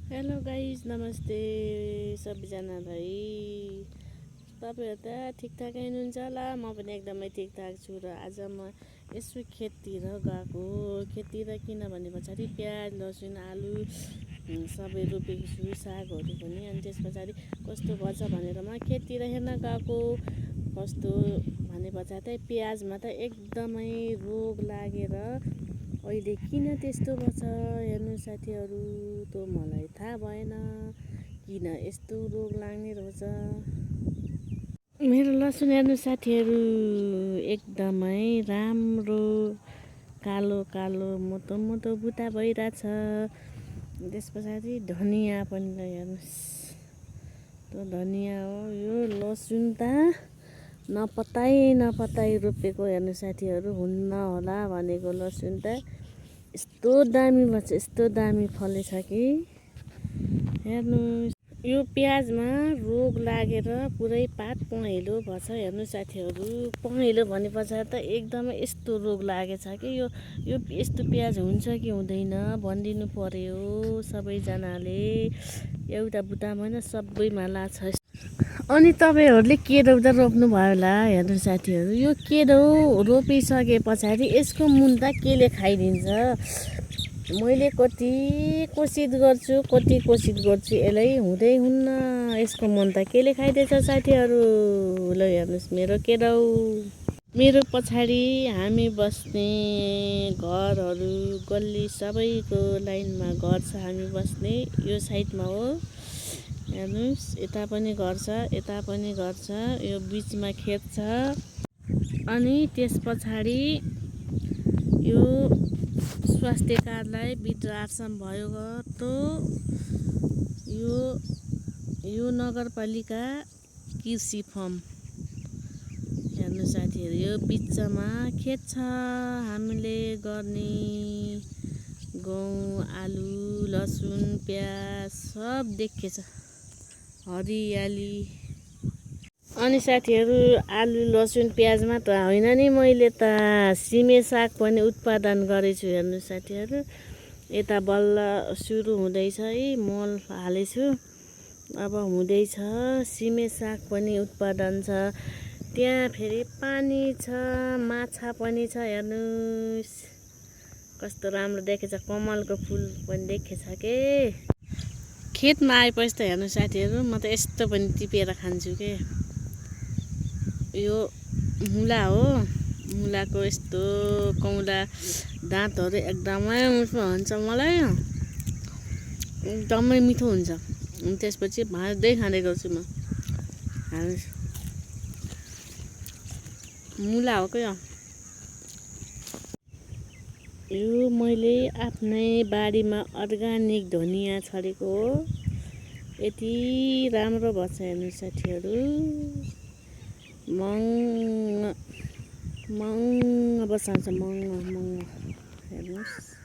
Hello guys, नमस्ते सबैजनालाई। तपाईँहरू त ठिकठाकै हुनुहुन्छ होला। म पनि एकदमै ठिकठाक छु र आज म यसो खेततिर गएको। खेततिर किनभने पछाडि प्याज, लसुन, आलु सबै रोपेको छु, सागहरू पनि। अनि त्यस पछाडि कस्तो भएछ भनेर म खेततिर हेर्न गएको। कस्तो भने पछाडि चाहिँ प्याजमा त एकदमै रोग लागेर अहिले किन त्यस्तो भएछ हेर्नु साथीहरू, त मलाई थाहा भएन किन यस्तो रोग लाग्ने रहेछ। मेरो लसुन हेर्नु साथीहरू, एकदमै राम्रो कालो कालो मोटो मोटो बुट्टा भइरहेछ। त्यस पछाडि धनियाँ पनि हेर्नुहोस्, त्यो धनियाँ हो। यो लसुन त नपताई रोपेको हेर्नु साथीहरू, हुन्न होला भनेको लसुन त यस्तो दामी भएछ, यस्तो दामी फलेछ कि हेर्नुहोस्। यो प्याजमा रोग लागेर पुरै पात पहेँलो भएछ हेर्नु साथीहरू। पहेँलो भने पछाडि त एकदमै यस्तो रोग लागेछ कि यो यस्तो प्याज हुन्छ कि हुँदैन भनिदिनु पर्यो सबैजनाले। एउटा बुट्टामा होइन सबैमा लाग्छ। अनि तपाईँहरूले केराउ त रोप्नु भयो होला हेर्नु साथीहरू। यो केराउ रोपिसके पछाडि यसको मुन्टा केले खाइदिन्छ। मैले कति कोसिस गर्छु यसलाई हुँदै हुन्न। यसको मुन्टा केले खाइदिएछ साथीहरू। ल हेर्नुहोस् मेरो केराउ। मेरो पछाडि हामी बस्ने घरहरू गल्ली सबैको लाइनमा घर छ। हामी बस्ने यो साइडमा हो हेर्नुहोस्। यता पनि घर छ, यता पनि घर छ, यो बिचमा खेत छ। अनि त्यस पछाडि यो स्वास्थ्य कार्डलाई वृद्धाश्रम भयो त यो नगरपालिका कृषि फर्म हेर्नु साथीहरू। यो बिचमा खेत छ, हामीले गर्ने गहुँ, आलु, लसुन, प्याज सब देखेछ, हरियाली। अनि साथीहरू, आलु, लसुन, प्याज मात्र होइन नि, मैले त सिमे साग पनि उत्पादन गरेछु हेर्नु साथीहरू। यता बल्ल सुरु हुँदैछ है, मल हालेछु, अब हुँदैछ। सिमे साग पनि उत्पादन छ। त्यहाँ फेरि पानी छ, माछा पनि छ हेर्नुहोस्। कस्तो राम्रो देखेछ, कमलको फुल पनि देखेछ के। खेतमा आएपछि त हेर्नु साथीहरू, म त यस्तो पनि टिपेर खान्छु के। यो मुला हो, मुलाको यस्तो कौला दाँतहरू एकदमै मिठो हुन्छ, मलाई एकदमै मिठो हुन्छ। अनि त्यसपछि भाज्दै खाँदै गर्छु म। मुला हो क्या यो। मैले आफ्नै बारीमा अर्ग्यानिक धनियाँ छरेको हो। यति राम्रो भएछ हेर्नु साथीहरू। मङ बसाउँछ, मङ हेर्नुहोस्।